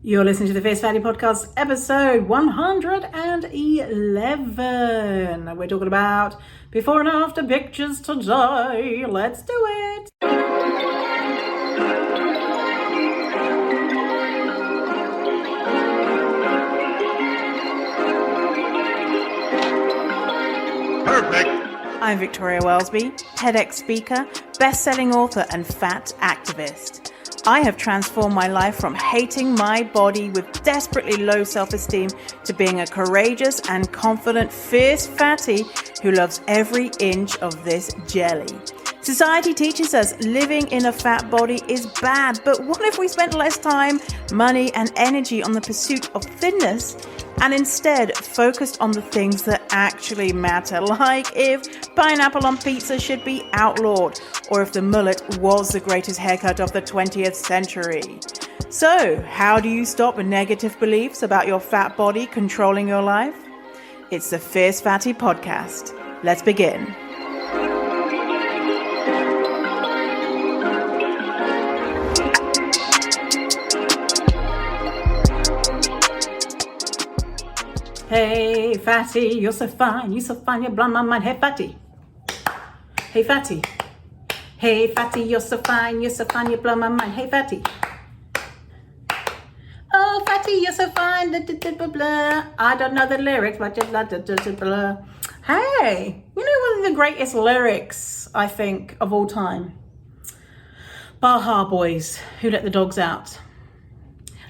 You're listening to the Fierce Fatty Podcast, episode 111. We're talking about before and after pictures today. Let's do it. Perfect. I'm Victoria Wellesby, TEDx speaker, best-selling author, and fat activist. I have transformed my life from hating my body with desperately low self-esteem to being a courageous and confident, fierce fatty who loves every inch of this jelly. Society teaches us living in a fat body is bad, but what if we spent less time, money, and energy on the pursuit of thinness and instead focused on the things that actually matter, like if pineapple on pizza should be outlawed, or if the mullet was the greatest haircut of the 20th century. So, how do you stop negative beliefs about your fat body controlling your life? It's the Fierce Fatty Podcast. Let's begin. Hey, fatty, you're so fine, you blow my mind. Hey, fatty. Hey, fatty. Hey, fatty, you're so fine, you blow my mind. Hey, fatty. Oh, fatty, you're so fine, blah, blah, blah, blah. I don't know the lyrics, but just blah, blah, blah, blah. Hey, you know one of the greatest lyrics, I think, of all time? Baja Boys, Who Let the Dogs Out.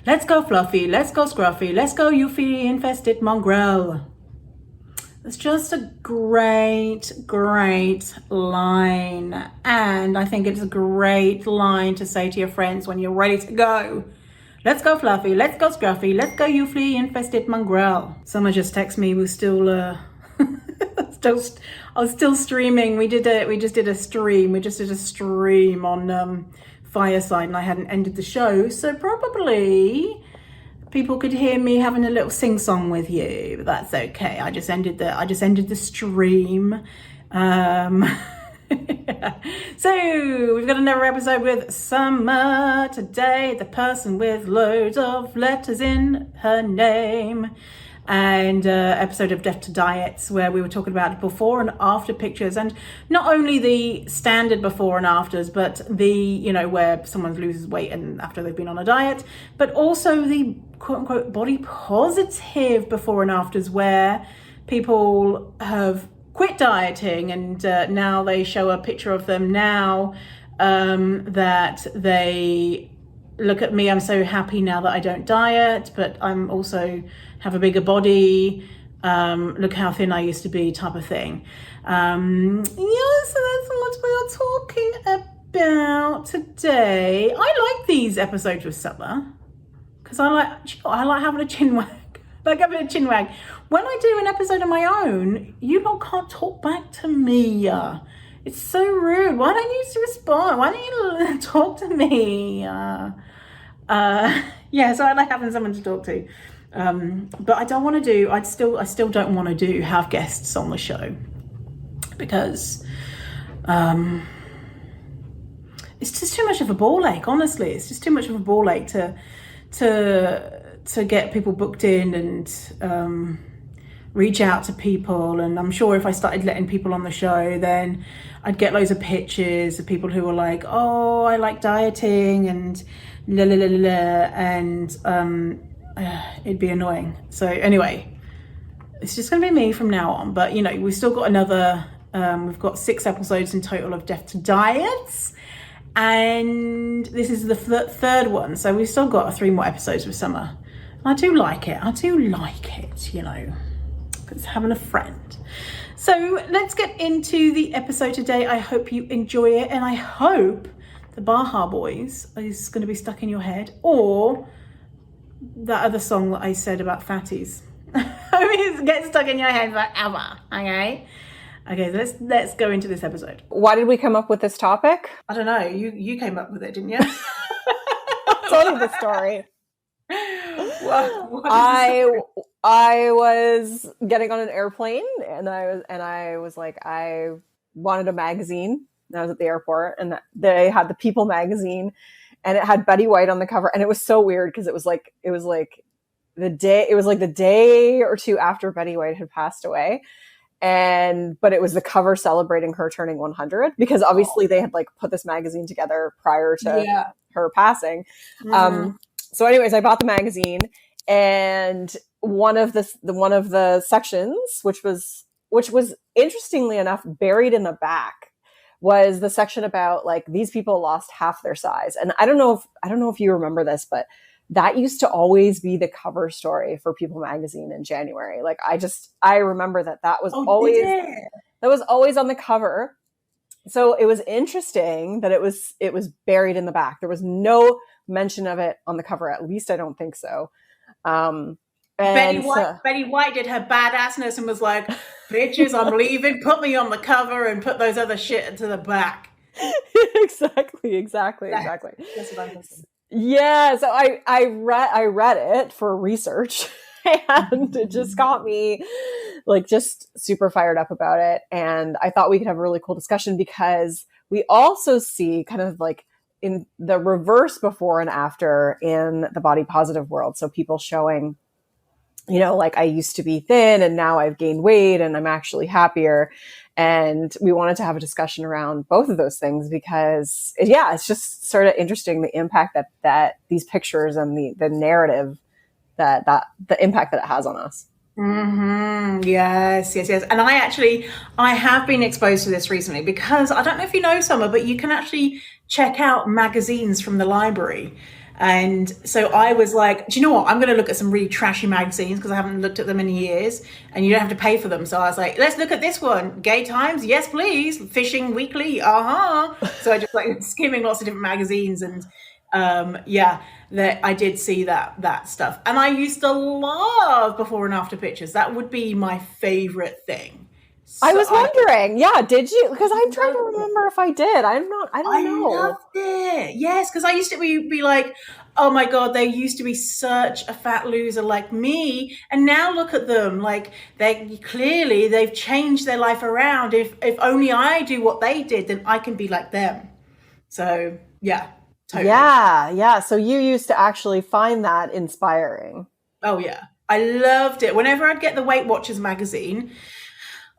Let's go Fluffy, let's go Scruffy, let's go Euphy infested mongrel. It's just a great line. And I think it's a great line to say to your friends when you're ready to go. Let's go Fluffy, let's go Scruffy, let's go Euphy infested mongrel. Someone just texted me, we're still, I was still streaming. We just did a stream on, Fireside, and I hadn't ended the show, so probably people could hear me having a little sing-song with you, but that's okay. I just ended the stream. So we've got another episode with Summer today, the person with loads of letters in her name. And episode of Death to Diets, where we were talking about before and after pictures, and not only the standard before and afters, but the, where someone loses weight and after they've been on a diet, but also the quote unquote body positive before and afters, where people have quit dieting and now they show a picture of them now that they look at me, I'm so happy now that I don't diet, but I'm also have a bigger body, look how thin I used to be, type of thing. So that's what we are talking about today. I like these episodes with Summer because I like having a chin wag. When I do an episode of my own, you lot can't talk back to me. It's so rude. Why don't you respond? Why don't you talk to me? So I like having someone to talk to. But I don't want to do, I still don't want to do have guests on the show because it's just too much of a ball ache, honestly. It's just too much of a ball ache to get people booked in and reach out to people. And I'm sure if I started letting people on the show, then I'd get loads of pictures of people who were like, oh, I like dieting and la la la la, and it'd be annoying. So anyway, it's just going to be me from now on. But we've still got another, we've got 6 episodes in total of Death to Diets, and this is the third one. So we've still got 3 more episodes with Summer. And I do like it, it's having a friend. So let's get into the episode today. I hope you enjoy it, and I hope the Baja Boys is going to be stuck in your head, or that other song that I said about fatties. It gets stuck in your head forever. Okay, so let's go into this episode. Why did we come up with this topic? I don't know. You came up with it, didn't you? Tell me the story. What I was getting on an airplane, and I was like, I wanted a magazine. And I was at the airport, and they had the People magazine, and it had Betty White on the cover, and it was so weird because it was like the day or two after Betty White had passed away. But it was the cover celebrating her turning 100, because obviously they had like put this magazine together prior to her passing. So anyways, I bought the magazine, and one of the sections, which was interestingly enough buried in the back, was the section about like these people lost half their size. And I don't know if you remember this, but that used to always be the cover story for People magazine in January. Like I remember that was always on the cover. So it was interesting that it was buried in the back. There was no mention of it on the cover. At least I don't think so. Betty White did her badassness and was like, bitches, I'm leaving. Put me on the cover and put those other shit into the back. Exactly. That's what I'm thinking. Yeah, so I read it for research, and it just got me like just super fired up about it. And I thought we could have a really cool discussion, because we also see kind of like in the reverse before and after in the body positive world. So people showing, like I used to be thin and now I've gained weight and I'm actually happier. And we wanted to have a discussion around both of those things, because it's just sort of interesting, the impact that these pictures and the narrative that the impact that it has on us. Mm-hmm. Yes. And I have been exposed to this recently, because I don't know if you know, Summer, but you can actually check out magazines from the library. And so I was like, do you know what? I'm going to look at some really trashy magazines, because I haven't looked at them in years, and you don't have to pay for them. So I was like, let's look at this one. Gay Times. Yes, please. Fishing Weekly. So I just like skimming lots of different magazines, and that I did see that stuff. And I used to love before and after pictures. That would be my favorite thing. So I was wondering, did you? Because I'm trying to remember if I did. I don't know. I loved it. Yes, because I used to be like, oh my God, they used to be such a fat loser like me. And now look at them. Like they've changed their life around. If only I do what they did, then I can be like them. So yeah. Totally. Yeah. So you used to actually find that inspiring. Oh yeah. I loved it. Whenever I'd get the Weight Watchers magazine,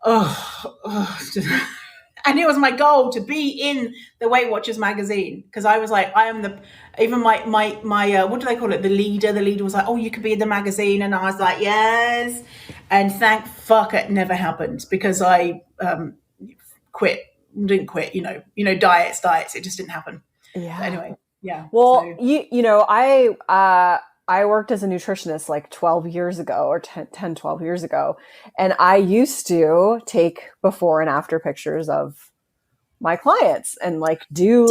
and it was my goal to be in the Weight Watchers magazine, because I was like, I am my what do they call it? The leader was like, oh, you could be in the magazine. And I was like, yes. And thank fuck it never happened, because I didn't quit, diets. It just didn't happen. Yeah. But anyway, yeah. Well, so. I worked as a nutritionist like 12 years ago, or 12 years ago. And I used to take before and after pictures of my clients and like do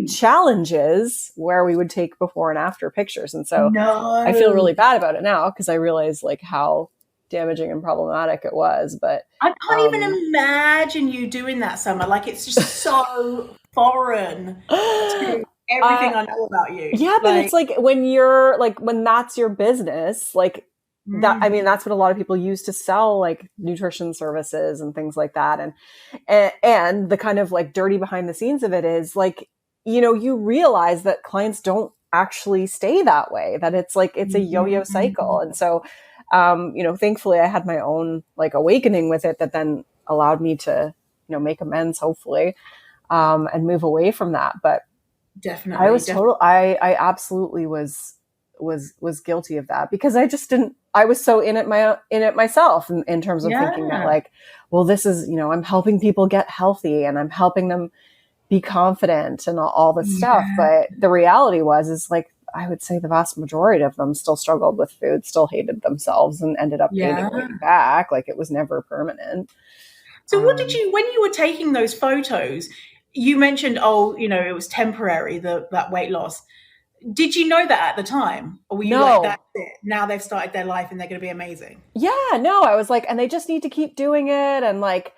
challenges where we would take before and after pictures. And so I feel really bad about it now, because I realize like how damaging and problematic it was. But I can't even imagine you doing that, Summer. Like, it's just so foreign to everything I know about you. Yeah, but it's like when that's your business, like that, I mean, that's what a lot of people use to sell like nutrition services and things like that. And the kind of like dirty behind the scenes of it is like, you realize that clients don't actually stay that way, that it's like, it's a yo-yo cycle. And so, thankfully I had my own like awakening with it that then allowed me to, make amends, hopefully, and move away from that. But definitely, I absolutely was guilty of that, because I was so in it myself in terms of thinking that like, well, this is, I'm helping people get healthy and I'm helping them be confident and all this stuff. But the reality is like, I would say the vast majority of them still struggled with food, still hated themselves, and ended up gaining weight back. Like, it was never permanent. So what did you, when you were taking those photos, you mentioned, it was temporary, that weight loss. Did you know that at the time? Or were you like, that's it, now they've started their life and they're going to be amazing? Yeah, no, I was like, and they just need to keep doing it. And like,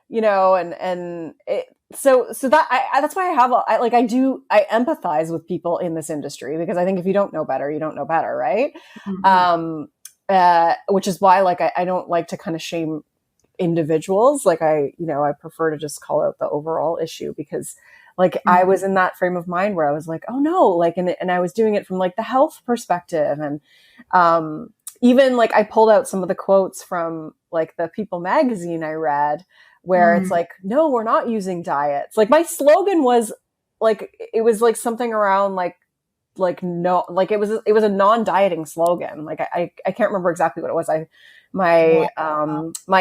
and it, so that that's why I empathize with people in this industry, because I think if you don't know better, you don't know better. Right. Which is why, like, I don't like to kind of shame individuals. Like I prefer to just call out the overall issue, because Like I was in that frame of mind where I was like, oh no, like, and I was doing it from like the health perspective. And, even like I pulled out some of the quotes from like the People magazine I read where it's like, no, we're not using diets. Like my slogan was like, it was like something around no, like it was a non-dieting slogan. Like I can't remember exactly what it was. My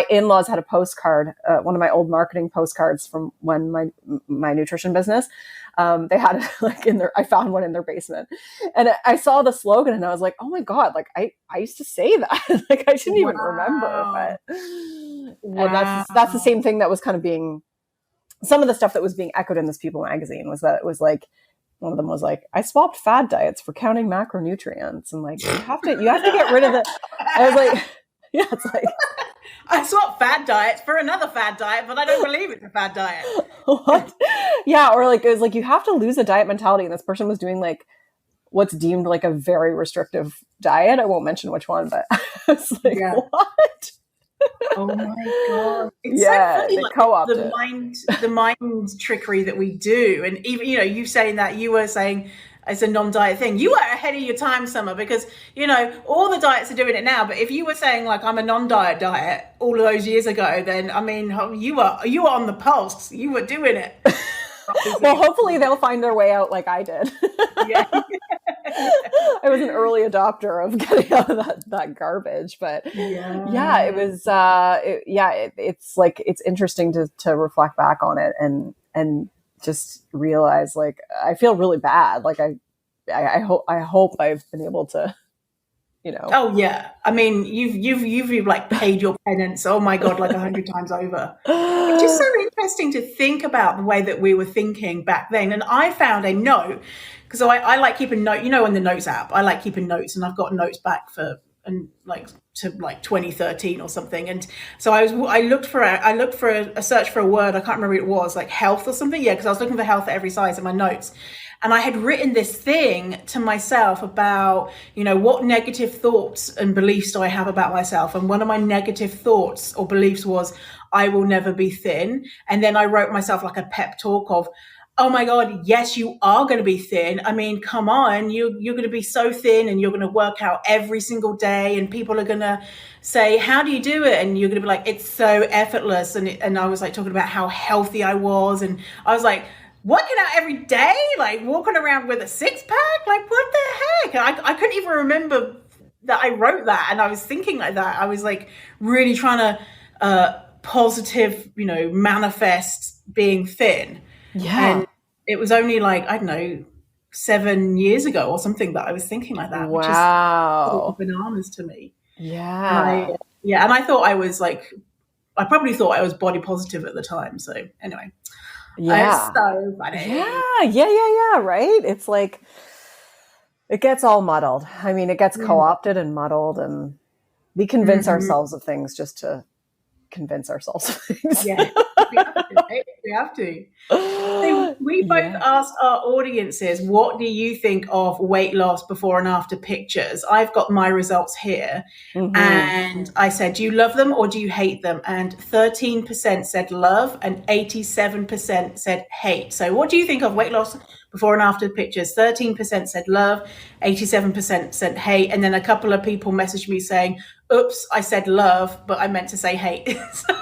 in-laws had a postcard, one of my old marketing postcards from when my nutrition business, they had it like I found one in their basement, and I saw the slogan and I was like, oh my God, like I used to say that. Like I shouldn't even remember, but and that's the same thing that was kind of being, some of the stuff that was being echoed in this People magazine was that it was like, one of them was like, I swapped fad diets for counting macronutrients. And like, you have to get rid of it. I was like, yeah, it's like, I swapped fad diets for another fad diet, but I don't believe it's a fad diet. What? Yeah. Or like, it was like, you have to lose a diet mentality. And this person was doing like what's deemed like a very restrictive diet. I won't mention which one, but I was like, what? Oh my God. It's so funny, like, the mind trickery that we do. And even, you saying that, you were saying it's a non-diet thing. You were ahead of your time, Summer, because, all the diets are doing it now. But if you were saying like, I'm a non-diet diet all of those years ago, then I mean, you were on the pulse. You were doing it. Well, hopefully they'll find their way out like I did. Yeah. I was an early adopter of getting out of that garbage, but it was, it's like, it's interesting to reflect back on it and just realize like, I feel really bad. Like I hope I've been able to, Oh yeah. I mean, you've like paid your penance. Oh my God, like 100 times over. It's just so interesting to think about the way that we were thinking back then. And I found a note, because I like keeping notes, in the notes app, I like keeping notes, and I've got notes back to 2013 or something. And so I looked for a search for a word. I can't remember what it was, like health or something. Yeah. Cause I was looking for health at every size in my notes. And I had written this thing to myself about, what negative thoughts and beliefs do I have about myself? And one of my negative thoughts or beliefs was, I will never be thin. And then I wrote myself like a pep talk of, oh my God, yes, you are going to be thin. I mean, come on, you're going to be so thin, and you're going to work out every single day, and people are going to say, how do you do it? And you're going to be like, it's so effortless. And I was like talking about how healthy I was. And I was like, working out every day, like walking around with a six-pack, like what the heck? I couldn't even remember that I wrote that, and I was thinking like that. I was like really trying to positive, manifest being thin. Yeah. And it was only like, I don't know, 7 years ago or something that I was thinking like that. Wow. Which is bananas to me. Yeah. And I thought I was like, I probably thought I was body positive at the time. So anyway. Yeah. It's so funny. Yeah. Right. It's like, it gets all muddled. I mean, it gets co-opted and muddled, and we convince ourselves of things just to convince ourselves of things. Yeah, we have to. So we both asked our audiences, what do you think of weight loss before and after pictures? I've got my results here. And I said, do you love them or do you hate them? And 13% said love and 87% said hate. So what do you think of weight loss before and after pictures? 13% said love, 87% said hate. And then a couple of people messaged me saying, oops, I said love, but I meant to say hate. So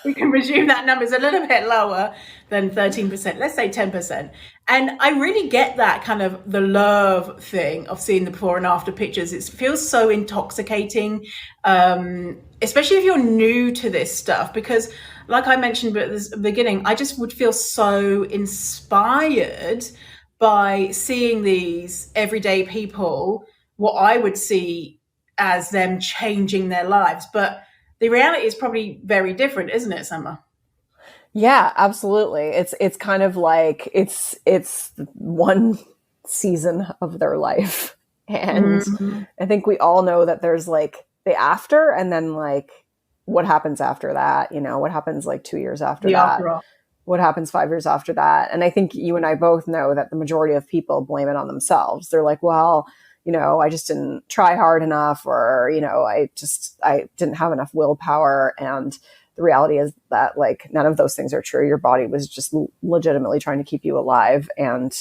we can presume that number's a little bit lower than 13%. Let's say 10%. And I really get that kind of the love thing of seeing the before and after pictures. It feels so intoxicating, especially if you're new to this stuff, because like I mentioned at the beginning, I just would feel so inspired by seeing these everyday people, what I would see as them changing their lives. But the reality is probably very different, isn't it, Summer? Yeah, absolutely. It's kind of like it's one season of their life. And I think we all know that there's like the after, and then like what happens after that, what happens like 2 years after that, what happens 5 years after that. And I think you and I both know that the majority of people blame it on themselves. They're like, well, I just didn't try hard enough, or, I didn't have enough willpower. And the reality is that like none of those things are true. Your body was just legitimately trying to keep you alive, and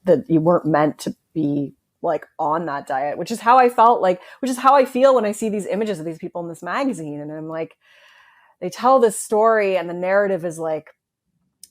that you weren't meant to be like on that diet, which is how I felt like, which is how I feel when I see these images of these people in this magazine. And I'm like, they tell this story and the narrative is like,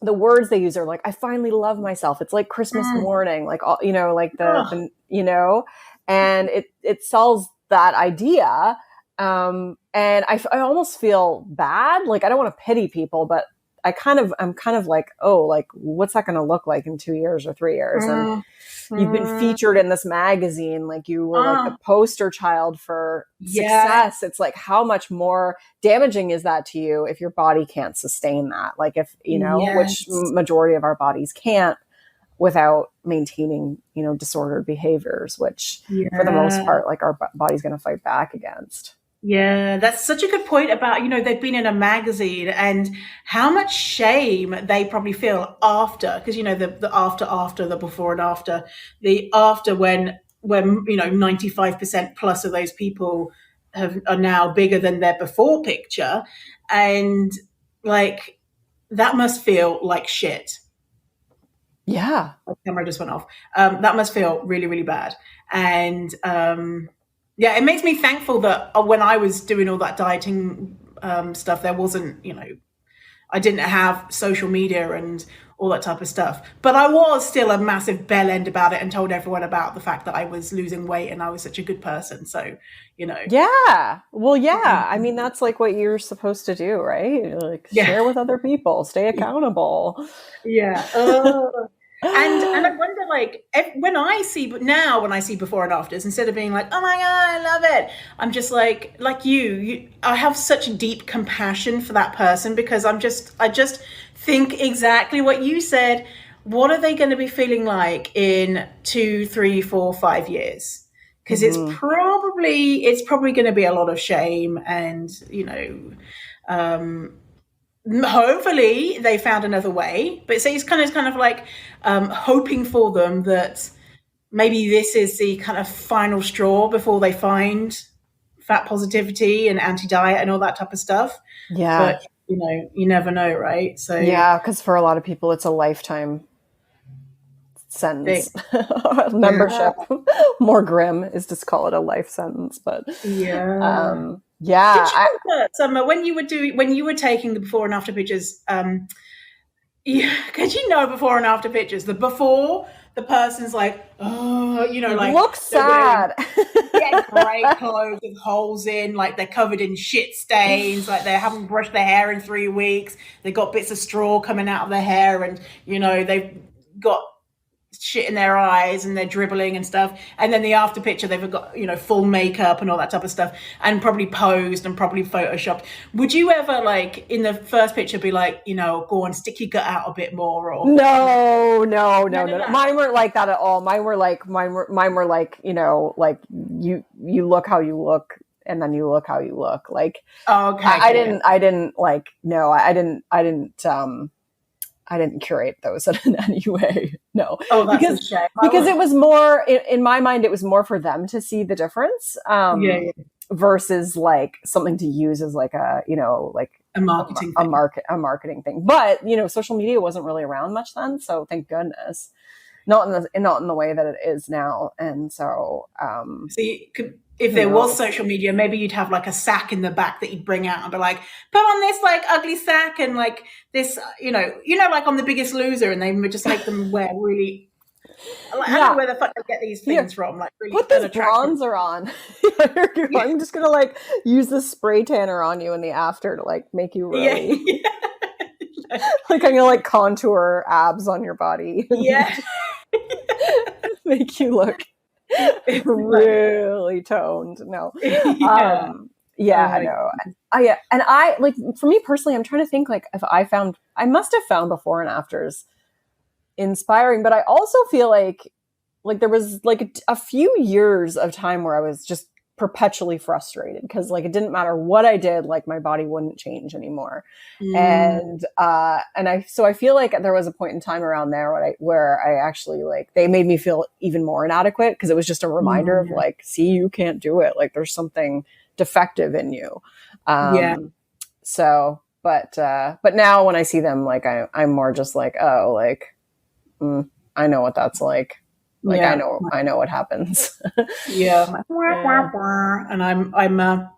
the words they use are like, I finally love myself. It's like Christmas morning, like, all, you know, like the you know, and it sells that idea. And I almost feel bad. Like, I don't want to pity people, but I'm kind of like, oh, like, what's that going to look like in 2 years or 3 years? And you've been featured in this magazine. Like, you were like the poster child for success. It's like, how much more damaging is that to you if your body can't sustain that? Like, if, you know, which majority of our bodies can't without maintaining, you know, disordered behaviors, which for the most part, like, our body's going to fight back against. Yeah, that's such a good point about, you know, they've been in a magazine and how much shame they probably feel after, because, you know, the after, the before and after, the after when, you know, 95% plus of those people are now bigger than their before picture. And like, that must feel like shit. Yeah. My camera just went off. That must feel really, really bad. And, yeah, it makes me thankful that when I was doing all that dieting stuff, there wasn't, you know, I didn't have social media and all that type of stuff. But I was still a massive bell end about it and told everyone about the fact that I was losing weight and I was such a good person. So, you know. Yeah. Well, yeah. I mean, that's like what you're supposed to do, right? Like, share with other people, stay accountable. Yeah. And I wonder, like, when I see before and afters, instead of being like, oh my God, I love it, I'm just like you, I have such deep compassion for that person, because I just think exactly what you said. What are they going to be feeling like in 2, 3, 4, 5 years? Because it's probably going to be a lot of shame, and, you know, hopefully they found another way. But so it's kind of like hoping for them that maybe this is the kind of final straw before they find fat positivity and anti-diet and all that type of stuff. Yeah. But, you know, you never know, right? So yeah, because for a lot of people, it's a lifetime sentence. Membership. More grim is to call it a life sentence, but yeah. Yeah. Summer, when you were taking the before and after pictures, because you know, before and after pictures, the before, the person's like, oh, you know, like, looks sad. Grey clothes with holes in, like they're covered in shit stains, like they haven't brushed their hair in 3 weeks. They've got bits of straw coming out of their hair, and, you know, they've got shit in their eyes and they're dribbling and stuff. And then the after picture, they've got, you know, full makeup and all that type of stuff, and probably posed and probably photoshopped. Would you ever, like, in the first picture be like, you know, go on, stick your gut out a bit more? Or no. Mine weren't like that at all. Mine were like, you know, like, you look how you look, and then you look how you look. Like, I didn't curate those in any way. No. Oh, that's a shame. Because it was more, in my mind, it was more for them to see the difference. Versus like something to use as like a, you know, like a marketing a marketing thing. But, you know, social media wasn't really around much then, so thank goodness. Not in the way that it is now. And so if there was social media, maybe you'd have like a sack in the back that you'd bring out and be like, put on this like ugly sack and like this, you know, like on The Biggest Loser, and they would just make them wear really, like, I don't know where the fuck they get these things from. Like, really put this bronzer on. I'm just gonna like use the spray tanner on you in the after to like make you really like, I'm gonna like contour abs on your body. Make you look really toned. No. I know. And I like, for me personally, I'm trying to think like if I must have found before and afters inspiring, but I also feel like there was like a few years of time where I was just perpetually frustrated because like it didn't matter what I did, like my body wouldn't change anymore. And I feel like there was a point in time around there where I actually like, they made me feel even more inadequate because it was just a reminder of like, see, you can't do it. Like there's something defective in you. So, But now when I see them, like I'm more just like, oh, like I know what that's like. Like Yeah. I know what happens. Yeah. I'm like, wah, Yeah. wah, wah. And I'm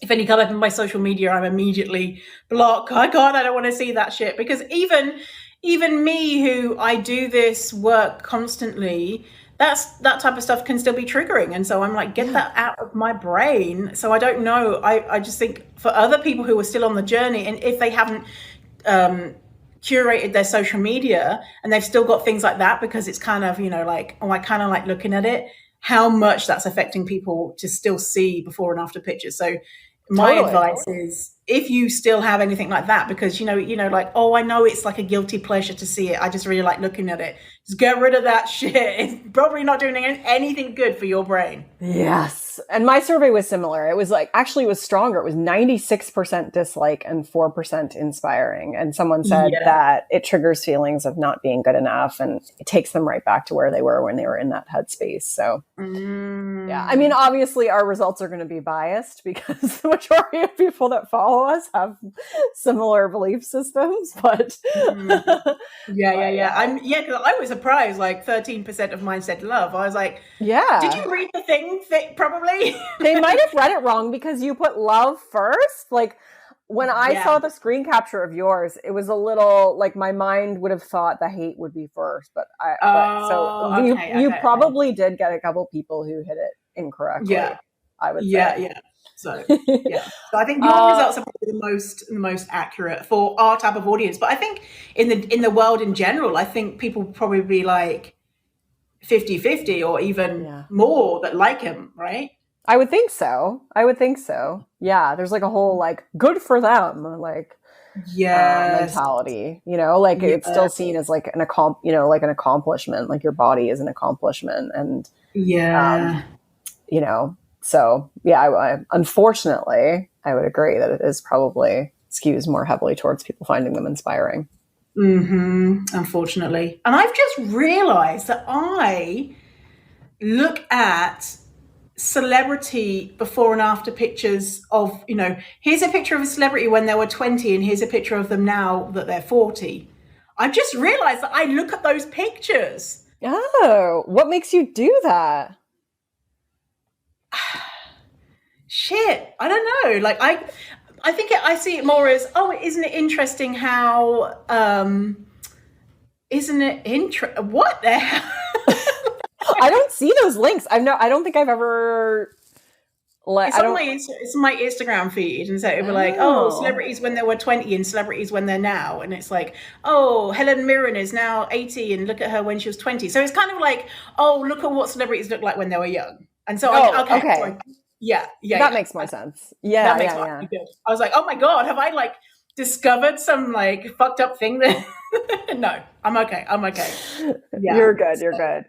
if any come up in my social media, I'm immediately block. Oh God, I don't want to see that shit. Because even me, who I do this work constantly, that type of stuff can still be triggering. And so I'm like, get that out of my brain. So I don't know. I just think for other people who are still on the journey, and if they haven't curated their social media and they've still got things like that, because it's kind of, like, oh, I kind of like looking at it, how much that's affecting people to still see before and after pictures. So my advice is, if you still have anything like that, because like, oh, I know it's like a guilty pleasure to see it, I just really like looking at it, just get rid of that shit. It's probably not doing anything good for your brain. Yes. And my survey was similar. It was like, actually it was stronger. It was 96% dislike and 4% inspiring. And someone said that it triggers feelings of not being good enough, and it takes them right back to where they were when they were in that headspace. So yeah, I mean, obviously our results are going to be biased because the majority of people that follow us have similar belief systems, but yeah. Because I was surprised, like 13% of mine said love. I was like, yeah, did you read the thing? Probably. They might have read it wrong because you put love first. Like when I saw the screen capture of yours, it was a little like my mind would have thought the hate would be first, but you probably did get a couple people who hit it incorrectly. Yeah, I would say. Yeah. So so I think your results are probably the most accurate for our type of audience. But I think in the world in general, I think people probably be like 50-50 or even more that like him, right? I would think so. Yeah, there's like a whole like good for them like mentality. Like it's still seen as like an accomplishment. Like your body is an accomplishment, and So I unfortunately I would agree that it is probably skews more heavily towards people finding them inspiring. Unfortunately. And I've just realized that I look at celebrity before and after pictures of, here's a picture of a celebrity when they were 20 and here's a picture of them now that they're 40. I've just realized that I look at those pictures. Oh, what makes you do that? Shit, I don't know. Like I think I see it more as, oh, isn't it interesting how what the hell? I don't see those links. I don't think I've ever it's my Instagram feed, and so it would be like, oh, celebrities when they were 20 and celebrities when they're now, and it's like, oh, Helen Mirren is now 80 and look at her when she was 20. So it's kind of like, oh, look at what celebrities look like when they were young. And so okay. Yeah. That makes more sense. Yeah, that makes more good. I was like, oh my God, have I like discovered some like fucked up thing that No, I'm okay. Yeah. You're good.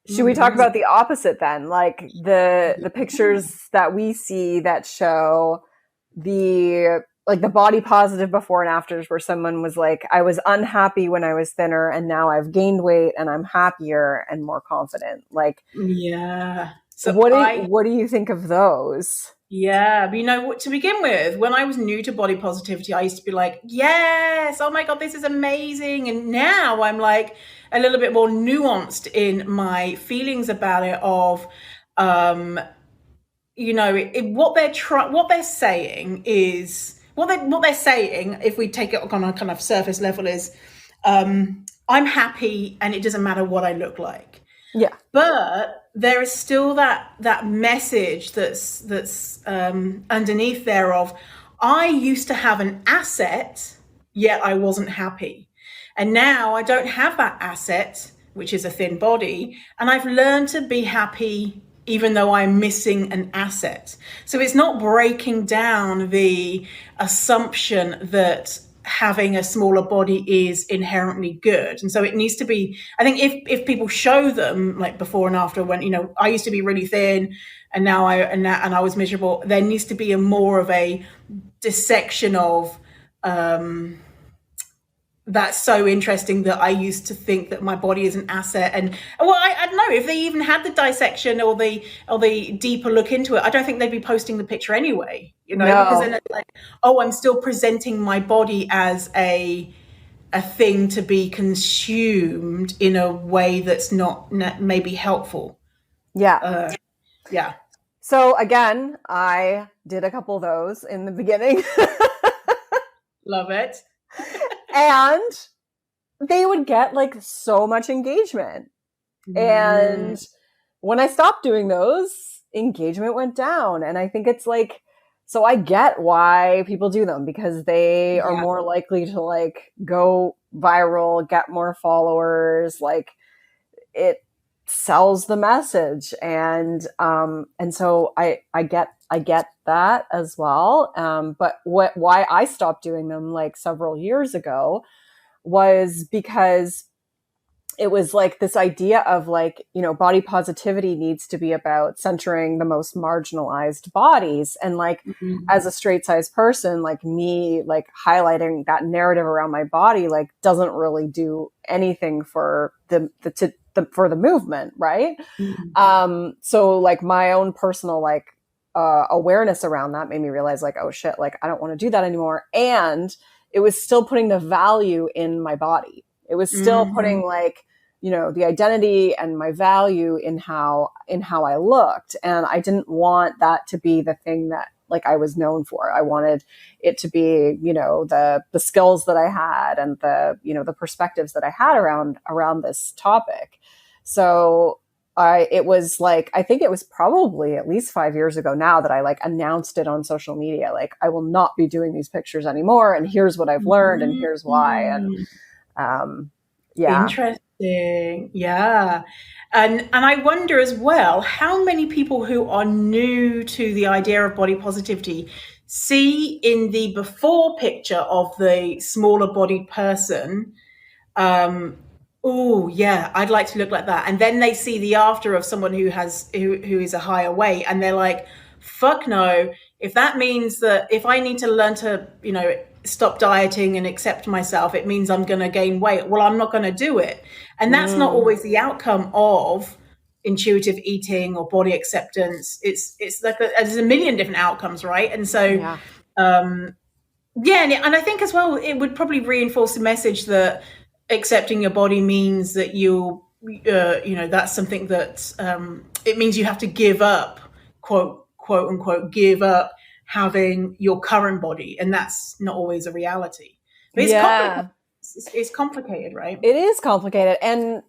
Should we talk about the opposite then? Like the pictures that we see that show the body positive before and afters, where someone was like, I was unhappy when I was thinner and now I've gained weight and I'm happier and more confident. Like, yeah. So what do you think of those? Yeah, but to begin with, when I was new to body positivity, I used to be like, yes, oh my God, this is amazing. And now I'm like a little bit more nuanced in my feelings about it of, what they're saying, if we take it on a kind of surface level, is I'm happy and it doesn't matter what I look like. Yeah. But there is still that message that's underneath there of, I used to have an asset, yet I wasn't happy. And now I don't have that asset, which is a thin body, and I've learned to be happy even though I'm missing an asset. So it's not breaking down the assumption that having a smaller body is inherently good. And so it needs to be, I think if people show them like before and after, when, I used to be really thin and now I was miserable, there needs to be a more of a dissection of, that's so interesting that I used to think that my body is an asset. And well, I don't know if they even had the dissection or the deeper look into it. I don't think they'd be posting the picture anyway. because No. then it's like, oh, I'm still presenting my body as a thing to be consumed in a way that's not maybe helpful. Yeah. Yeah. So again, I did a couple of those in the beginning. Love it. And they would get like so much engagement. And when I stopped doing those, engagement went down. And I think it's like, so I get why people do them, because they are more likely to like go viral, get more followers, like it sells the message. And so I get that as well. But why I stopped doing them like several years ago was because it was like this idea of like, body positivity needs to be about centering the most marginalized bodies. And like, as a straight size person, like me, like highlighting that narrative around my body, like doesn't really do anything for for the movement. Right. So like my own personal, like, awareness around that made me realize like, oh shit, like I don't want to do that anymore. And it was still putting the value in my body. It was still putting like, the identity and my value in how I looked. And I didn't want that to be the thing that like I was known for. I wanted it to be, the skills that I had and the perspectives that I had around this topic. So it was like, I think it was probably at least 5 years ago now that I like announced it on social media. Like, I will not be doing these pictures anymore. And here's what I've learned and here's why. And, yeah. Interesting. Yeah. And I wonder as well, how many people who are new to the idea of body positivity see in the before picture of the smaller bodied person, oh yeah, I'd like to look like that. And then they see the after of someone who is a higher weight, and they're like, fuck no. If that means that if I need to learn to, stop dieting and accept myself, it means I'm going to gain weight. Well, I'm not going to do it. And that's not always the outcome of intuitive eating or body acceptance. It's like there's a million different outcomes, right? And so, and I think as well, it would probably reinforce the message that accepting your body means that that's something that it means you have to give up, quote unquote, give up having your current body, and that's not always a reality. But it's complicated, right? It is complicated. And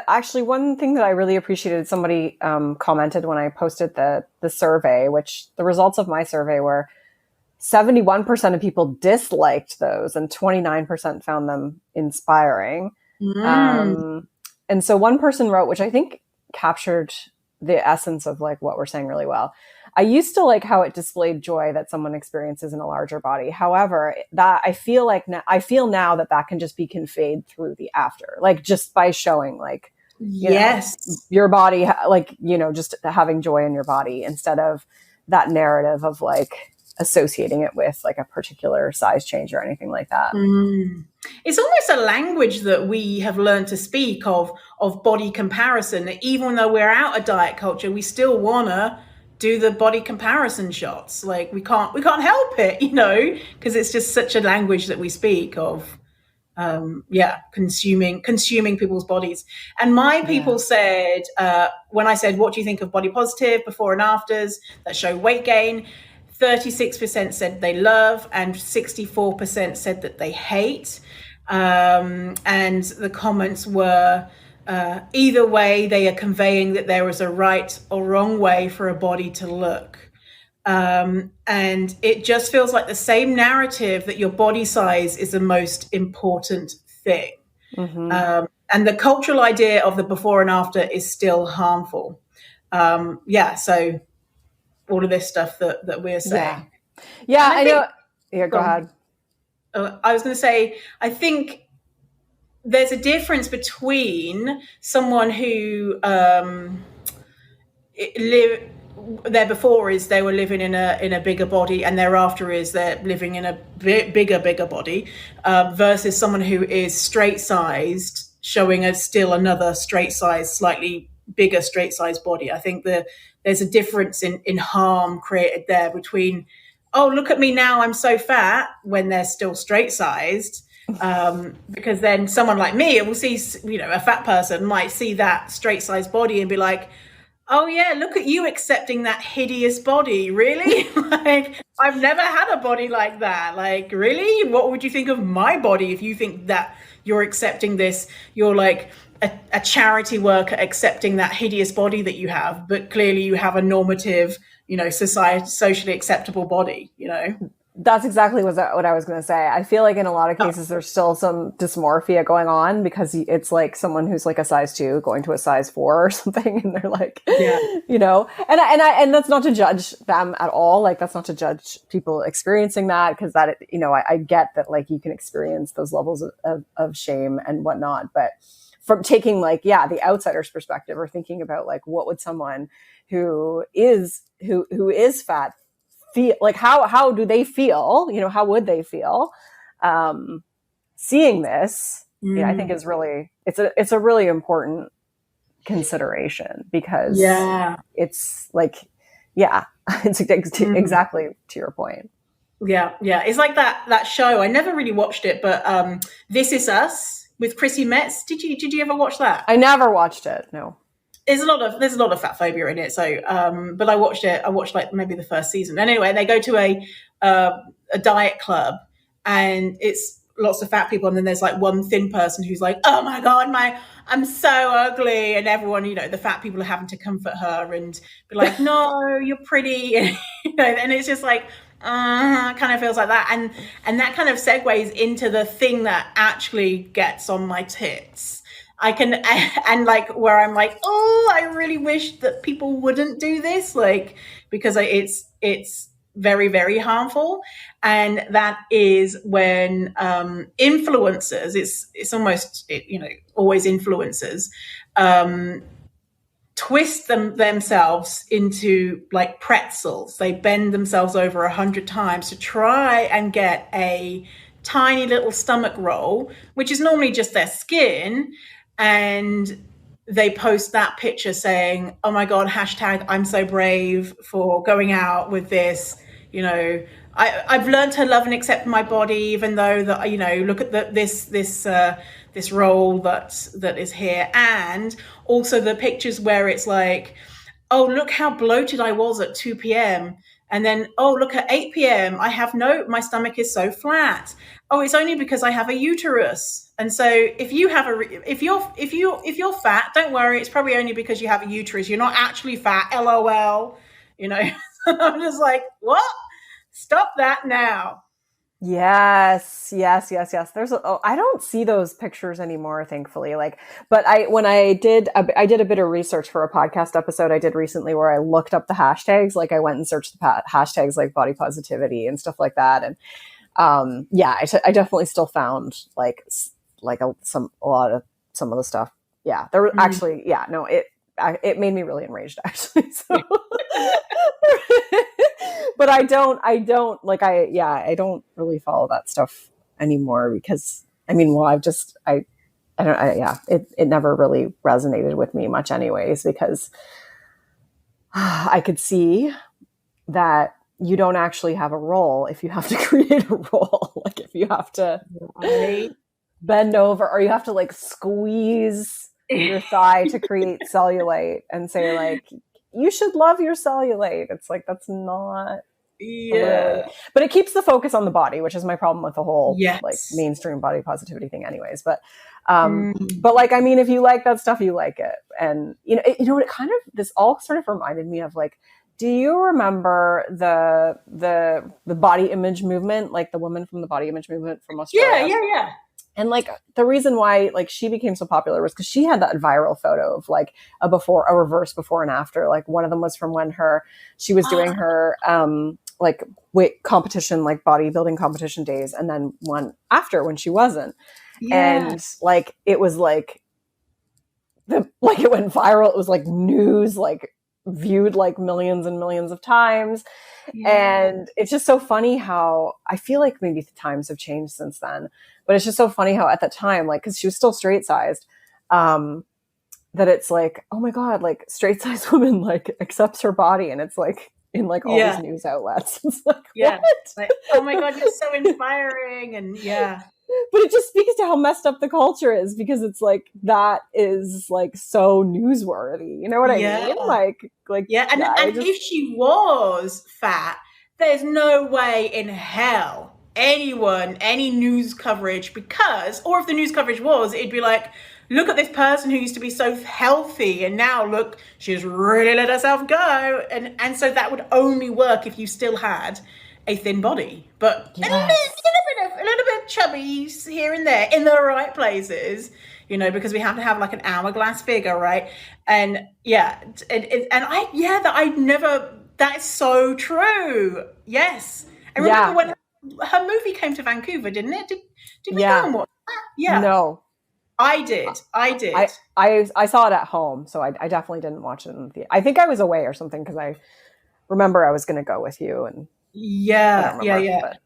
actually one thing that I really appreciated, somebody commented when I posted the survey, which the results of my survey were 71% of people disliked those and 29% found them inspiring. And so one person wrote, which I think captured the essence of like what we're saying really well. I used to like how it displayed joy that someone experiences in a larger body. However, that I feel now that can just be conveyed through the after, like just by showing like, your body, like, just having joy in your body instead of that narrative of like associating it with like a particular size change or anything like that. It's almost a language that we have learned to speak of body comparison. Even though we're out of diet culture, we still want to do the body comparison shots. Like we can't help it, because it's just such a language that we speak of. Consuming people's bodies. And my people said, when I said, what do you think of body positive before and afters that show weight gain? 36% said they love and 64% said that they hate. And the comments were, either way, they are conveying that there is a right or wrong way for a body to look. And it just feels like the same narrative that your body size is the most important thing. And the cultural idea of the before and after is still harmful. So all of this stuff that we're saying. I know. Yeah, go ahead. I was going to say, I think there's a difference between someone who their before is they were living in a bigger body, and thereafter is they're living in a bigger body, versus someone who is straight sized, showing still another straight size, slightly bigger straight size body. I think there's a difference in harm created there between oh, look at me now, I'm so fat, when they're still straight sized. Because then someone like me will see, a fat person might see that straight sized body and be like, oh yeah, look at you accepting that hideous body. Really? Like, I've never had a body like that. Like, really? What would you think of my body if you think that you're accepting this? You're like a charity worker accepting that hideous body that you have, but clearly you have a normative, socially acceptable body. That's exactly what I was going to say. I feel like in a lot of cases, there's still some dysmorphia going on because it's like someone who's like a size 2 going to a size 4 or something. And they're like, Yeah. and that's not to judge them at all. Like, that's not to judge people experiencing that. Cause that, I get that like you can experience those levels of shame and whatnot, but from taking like, the outsider's perspective or thinking about like, what would someone who is fat feel like, how do they feel, how would they feel seeing this? I think is really, it's a really important consideration because it's like, it's exactly to your point. Yeah. It's like that show. I never really watched it, but This Is Us with Chrissy Metz. Did you ever watch that? I never watched it. No. There's a lot of fat phobia in it. So, but I watched it. I watched like maybe the first season. And anyway, they go to a diet club, and it's lots of fat people. And then there's like one thin person who's like, "Oh my god, I'm so ugly," and everyone, the fat people are having to comfort her and be like, "No, you're pretty," and it's just like. Kind of feels like that, and that kind of segues into the thing that actually gets on my tits. And like where I'm like, oh, I really wish that people wouldn't do this, like, because it's very, very harmful. And that is when influencers, it's almost always influencers, twist themselves into like pretzels. They bend themselves over 100 times to try and get a tiny little stomach roll, which is normally just their skin. And they post that picture saying, oh my God, hashtag I'm so brave for going out with this, I've learned to love and accept my body, even though that, look at this role that is here. And also the pictures where it's like, oh, look how bloated I was at 2 p.m. And then, oh, look at 8 p.m. My stomach is so flat. Oh, it's only because I have a uterus. And so if you're fat, don't worry. It's probably only because you have a uterus. You're not actually fat. LOL. I'm just like, what? Stop that now. Yes. I don't see those pictures anymore, thankfully. But I did a bit of research for a podcast episode I did recently where I looked up the hashtags. Like I went and searched the hashtags like body positivity and stuff like that. And I definitely still found a lot of some of the stuff. Yeah, there were actually, it made me really enraged actually. So. But I don't really follow that stuff anymore because it never really resonated with me much anyways, because I could see that you don't actually have a role if you have to create a role. Like if you have to bend over or you have to like squeeze your thigh to create cellulite and say like, you should love your cellulite. It's like, that's not. Yeah. But it keeps the focus on the body, which is my problem with the whole like mainstream body positivity thing anyways. But like, I mean, if you like that stuff, you like it. And it kind of, this all sort of reminded me of like, do you remember the body image movement? Like the woman from the body image movement from Australia? Yeah. And like the reason why like she became so popular was because she had that viral photo of like a reverse before and after. Like one of them was from when she was doing her like weight competition, like bodybuilding competition days, and then one after when she wasn't. Yeah. And like it was like it went viral. It was like news, like viewed like millions and millions of times. Yeah. And it's just so funny how I feel like maybe the times have changed since then, but it's just so funny how at the time, like, cause she was still straight sized, that it's like, oh my God, like straight sized woman, like accepts her body. And it's like, in like all these Yeah. news outlets. It's like, Yeah. what? Like, oh my God, you're so inspiring. And yeah. But it just speaks to how messed up the culture is, because it's like that is like so newsworthy. You know what I Yeah. mean? Like Yeah. And if she was fat, there's no way in hell any news coverage, or if the news coverage was, it'd be like, look at this person who used to be so healthy and now look, she's really let herself go. And so that would only work if you still had a thin body, but yes. a little bit chubby here and there in the right places, because we have to have like an hourglass figure, right? And yeah, that is so true. Yes. I remember when her movie came to Vancouver, didn't it? Did we go and watch that? Yeah. No. I did. I saw it at home, so I definitely didn't watch it in the theater. I think I was away or something, because I remember I was going to go with you, and yeah. But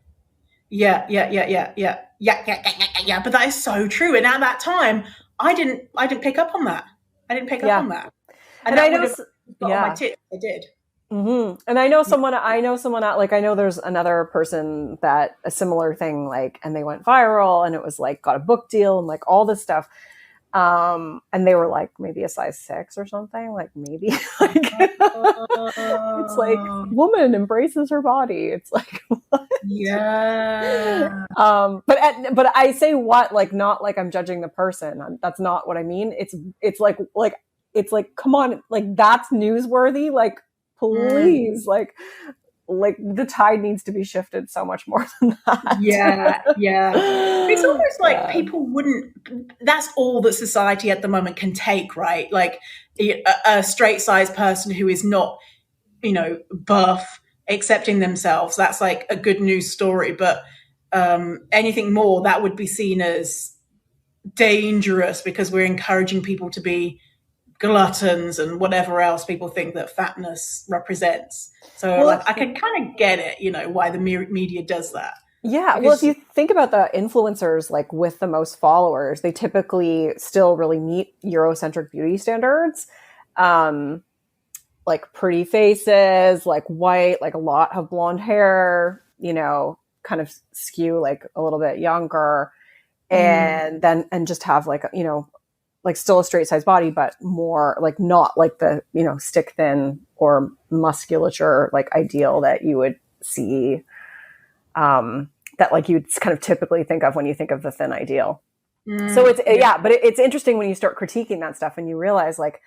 that is so true. And at that time, I didn't pick up on that. And I know, on my tits. I did. Mm-hmm. And I know someone like, I know there's another person that a similar thing, like, and they went viral, and it was like, got a book deal and like all this stuff. And they were like maybe a size 6 or something, like maybe like it's like, woman embraces her body. It's like, what? Yeah. But I say what, like, not like I'm judging the person. That's not what I mean. It's like, come on, like, that's newsworthy. Like, please, like the tide needs to be shifted so much more than that. Yeah. It's almost like people that's all that society at the moment can take, right? Like a straight sized person who is not, buff, accepting themselves, that's like a good news story. But anything more, that would be seen as dangerous, because we're encouraging people to be-gluttons and whatever else people think that fatness represents. So I can kind of get it, why the media does that. Yeah. Because, well, if you think about the influencers, like with the most followers, they typically still really meet Eurocentric beauty standards. Like pretty faces, like white, like a lot of blonde hair, kind of skew like a little bit younger, and just have like, like still a straight size body, but more like not like the, stick thin or musculature, like ideal that you would see, that like you'd kind of typically think of when you think of the thin ideal. So but it's interesting when you start critiquing that stuff and you realize like,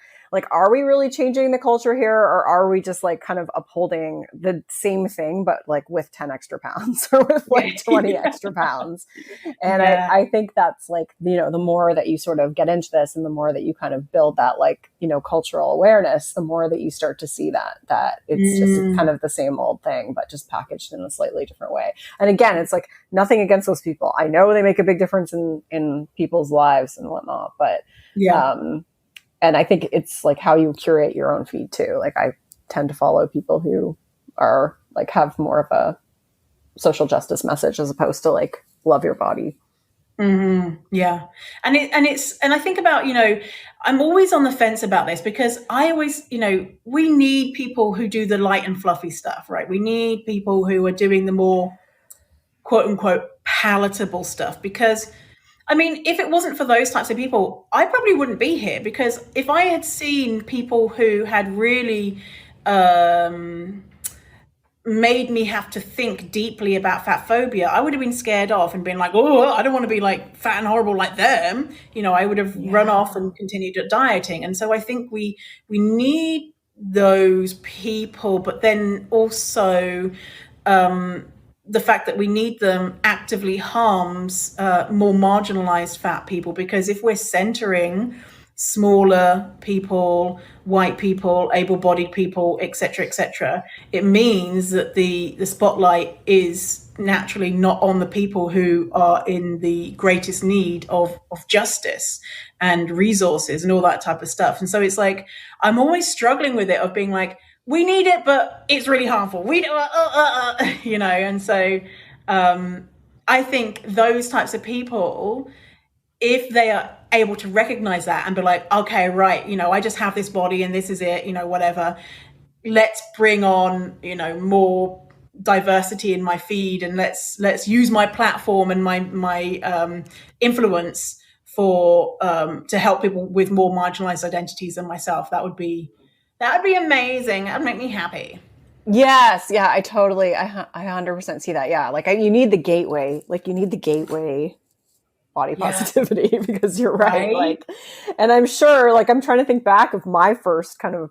are we really changing the culture here, or are we just like kind of upholding the same thing, but like with 10 extra pounds or with like 20 extra pounds? And I think that's like, the more that you sort of get into this and the more that you kind of build that like, cultural awareness, the more that you start to see that it's just kind of the same old thing, but just packaged in a slightly different way. And again, it's like nothing against those people. I know they make a big difference in people's lives and whatnot, but and I think it's like how you curate your own feed too. Like I tend to follow people who are like have more of a social justice message as opposed to like love your body. Mm-hmm. Yeah. And I think about, I'm always on the fence about this, because I always, we need people who do the light and fluffy stuff, right? We need people who are doing the more quote unquote palatable stuff, because I mean, if it wasn't for those types of people, I probably wouldn't be here, because if I had seen people who had really made me have to think deeply about fat phobia, I would have been scared off and been like, oh, I don't want to be like fat and horrible like them. I would have run off and continued at dieting. And so I think we need those people, but then also the fact that we need them actively harms more marginalized fat people, because if we're centering smaller people, white people, able-bodied people, etc., it means that the spotlight is naturally not on the people who are in the greatest need of justice and resources and all that type of stuff. And so it's like, I'm always struggling with it, of being like, we need it, but it's really harmful. And so I think those types of people, if they are able to recognize that and be like, okay, right, I just have this body and this is it, whatever, let's bring on, more diversity in my feed, and let's use my platform and my influence for to help people with more marginalized identities than myself. That would be amazing. That'd make me happy. Yes, yeah, I 100% see that. Yeah, like you need the gateway, body positivity because you're right. Like, and I'm sure, like, I'm trying to think back of my first kind of,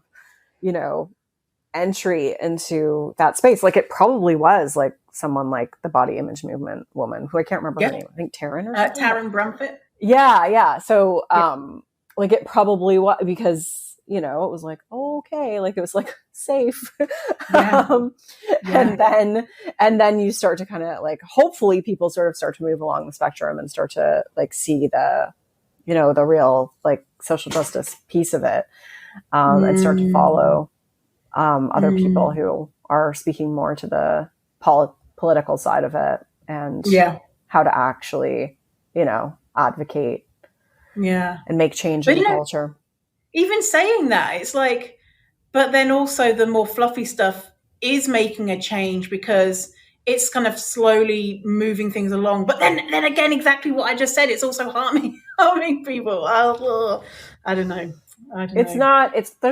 entry into that space. Like, it probably was like someone like the body image movement woman who I can't remember her name. I think Taryn or something. Taryn Brumfitt. Yeah. So, like, it probably was because, it was like, oh, okay, like it was like safe. And then you start to kind of like, hopefully people sort of start to move along the spectrum and start to like see the, the real like social justice piece of it, and start to follow other people who are speaking more to the political side of it and how to actually, advocate and make change in the culture. Even saying that, it's like, but then also the more fluffy stuff is making a change because it's kind of slowly moving things along. But then again, exactly what I just said, it's also harming people. I don't know. There's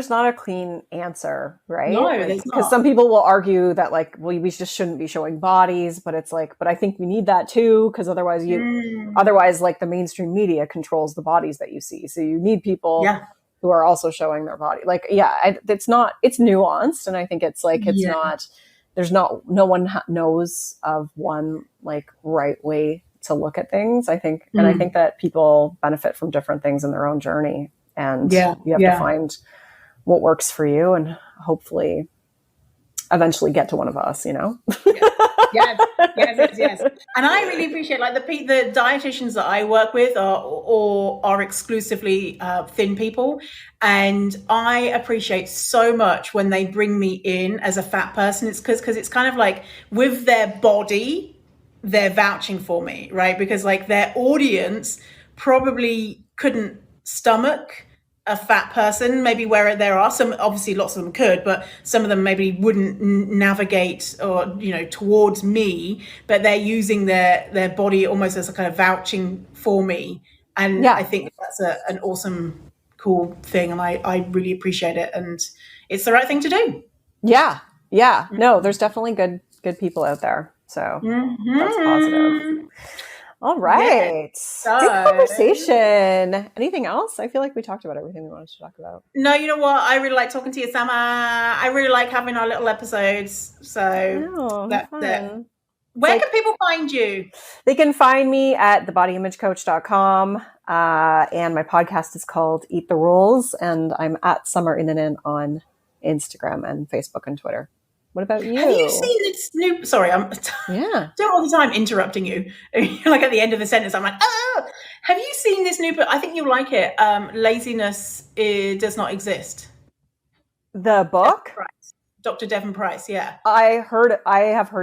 not a clean answer, right? No, like, because some people will argue that like, well, we just shouldn't be showing bodies, but it's like, but I think we need that too, because otherwise like the mainstream media controls the bodies that you see. So you need people who are also showing their body. Like, it's nuanced. And I think it's like, no one knows of one like right way to look at things, I think. And I think that people benefit from different things in their own journey. And you have to find what works for you and hopefully eventually get to one of us, Yes. And I really appreciate like the dietitians that I work with are exclusively thin people. And I appreciate so much when they bring me in as a fat person. It's because it's kind of like with their body, they're vouching for me, right? Because like their audience probably couldn't stomach a fat person, maybe where there are some, obviously lots of them could, but some of them maybe wouldn't navigate or, towards me, but they're using their body almost as a kind of vouching for me. And I think that's an awesome, cool thing. And I really appreciate it. And it's the right thing to do. Yeah. No, there's definitely good people out there. So that's positive. All right. Good conversation. Anything else? I feel like we talked about everything we wanted to talk about. No, you know what? I really like talking to you, Sama. I really like having our little episodes. So where can people find you? They can find me at thebodyimagecoach.com. And my podcast is called Eat the Rules. And I'm at Summer Inanen on Instagram and Facebook and Twitter. What about you? Have you seen this new... Sorry, I'm doing all the time interrupting you. Like at the end of the sentence, I'm like, have you seen this new book? I think you'll like it. Laziness Does Not Exist. The book? Dr. Devon Price, yeah. I have heard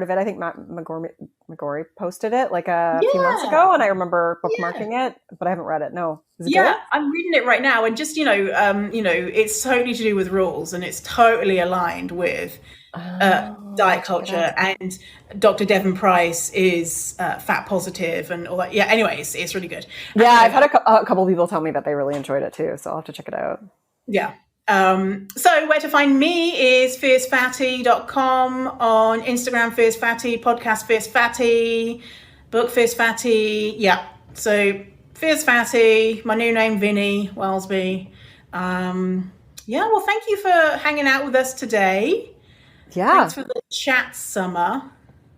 of it. I think Matt McGorry posted it like a few months ago, and I remember bookmarking it, but I haven't read it. No. Is it good? I'm reading it right now, and just it's totally to do with rules, and it's totally aligned with diet culture. And Dr. Devon Price is fat positive and all that. Yeah. Anyway, it's really good. Yeah, I've had a couple of people tell me that they really enjoyed it too, so I'll have to check it out. Yeah. So where to find me is fiercefatty.com, on Instagram Fierce Fatty, podcast Fierce Fatty, book Fierce Fatty. Yeah. So Fierce Fatty, my new name Vinny Wellesby. Well, thank you for hanging out with us today. Yeah. Thanks for the chat, Summer.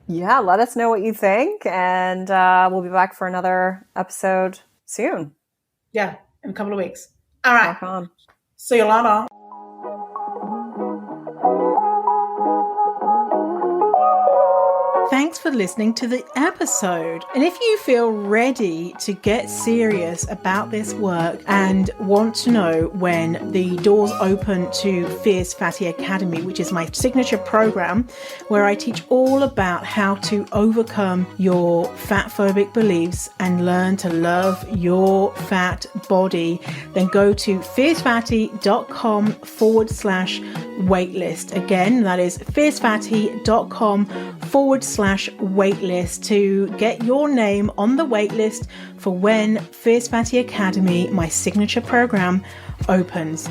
Yeah, let us know what you think, and we'll be back for another episode soon. Yeah, in a couple of weeks. All right. Rock on. See you later. Thanks for listening to the episode. And if you feel ready to get serious about this work and want to know when the doors open to Fierce Fatty Academy, which is my signature program where I teach all about how to overcome your fat phobic beliefs and learn to love your fat body, then go to fiercefatty.com/ waitlist. Again, that is fiercefatty.com/waitlist to get your name on the waitlist for when Fierce Fatty Academy, my signature program, opens.